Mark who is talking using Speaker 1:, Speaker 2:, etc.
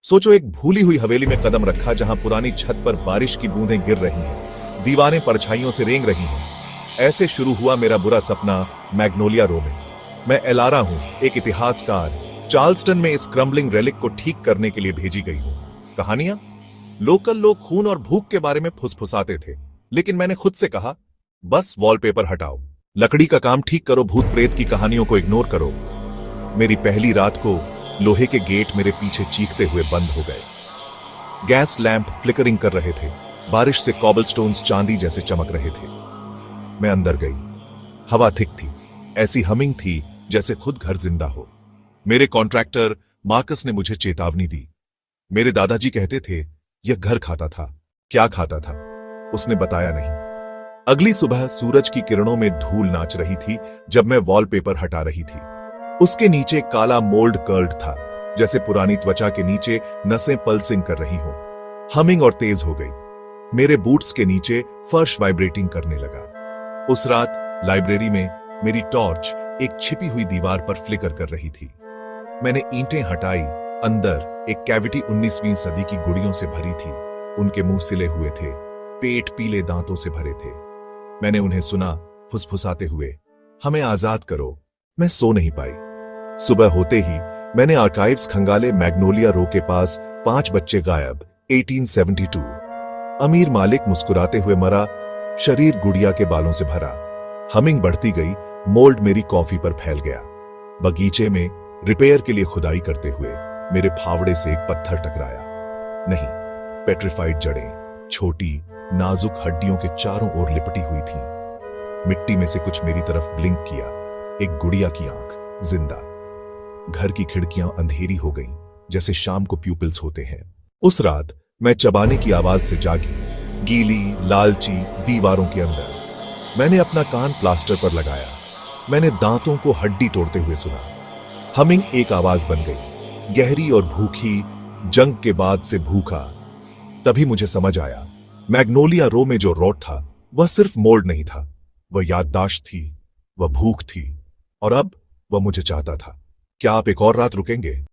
Speaker 1: सोचो, एक भूली हुई हवेली में कदम रखा जहां पुरानी छत पर बारिश की बूंदें गिर रही हैं, दीवारें परछाइयों से रेंग रही हैं। ऐसे शुरू हुआ मेरा बुरा सपना मैग्नोलिया रो में। मैं एलारा हूं, एक इतिहासकार। चार्ल्सटन में इस क्रम्बलिंग रेलिक को ठीक करने के लिए भेजी गई हूं। कहानियां? लोकल लोग खून और भूख के बारे में फुसफुसाते थे, लेकिन मैंने खुद से कहा, बस वॉलपेपर हटाओ, लकड़ी का काम ठीक करो, भूत प्रेत की कहानियों को इग्नोर करो। मेरी पहली रात को लोहे के गेट मेरे पीछे चीखते हुए बंद हो गए। गैस लैंप फ्लिकरिंग कर रहे थे, बारिश से कॉबलस्टोन्स चांदी जैसे चमक रहे थे। मैं अंदर गई। हवा थिक थी, ऐसी हमिंग थी जैसे खुद घर जिंदा हो। मेरे कॉन्ट्रैक्टर मार्कस ने मुझे चेतावनी दी। मेरे दादाजी कहते थे यह घर खाता था। क्या खाता था? उसने बताया नहीं। अगली सुबह सूरज की किरणों में धूल नाच रही थी जब मैं वॉलपेपर हटा रही थी। उसके नीचे काला मोल्ड कर्ल्ड था, जैसे पुरानी त्वचा के नीचे नसें पल्सिंग कर रही हो। हमिंग और तेज हो गई। मेरे बूट्स के नीचे फर्श वाइब्रेटिंग करने लगा। उस रात लाइब्रेरी में मेरी टॉर्च एक छिपी हुई दीवार पर फ्लिकर कर रही थी। मैंने ईंटें हटाई। अंदर एक कैविटी 19वीं सदी की गुड़ियों से भरी थी। उनके मुंह सिले हुए थे, पेट पीले दांतों से भरे थे। मैंने उन्हें सुना फुसफुसाते हुए, हमें आजाद करो। मैं सो नहीं पाई। सुबह होते ही मैंने आर्काइव्स खंगाले। मैग्नोलिया रो के पास 5 बच्चे गायब, 1872। अमीर मालिक मुस्कुराते हुए मरा, शरीर गुड़िया के बालों से भरा। हमिंग बढ़ती गई, मोल्ड मेरी कॉफी पर फैल गया। बगीचे में रिपेयर के लिए खुदाई करते हुए मेरे फावड़े से एक पत्थर टकराया। नहीं, पेट्रिफाइड जड़ें, छोटी नाजुक हड्डियों के चारों ओर लिपटी हुई थीं। मिट्टी में से कुछ मेरी तरफ ब्लिंक किया। एक गुड़िया की आंख, जिंदा। घर की खिड़कियां अंधेरी हो गईं, जैसे शाम को प्यूपिल्स होते हैं। उस रात मैं चबाने की आवाज से जागी, गीली लालची दीवारों के अंदर। मैंने अपना कान प्लास्टर पर लगाया। मैंने दांतों को हड्डी तोड़ते हुए सुना। हमिंग एक आवाज बन गई, गहरी और भूखी, जंग के बाद से भूखा। तभी मुझे समझ आया, मैग्नोलिया रो में जो रॉट था वह सिर्फ मोल्ड नहीं था, वह याददाश्त थी, वह भूख थी, और अब वह मुझे चाहता था। क्या आप एक और रात रुकेंगे?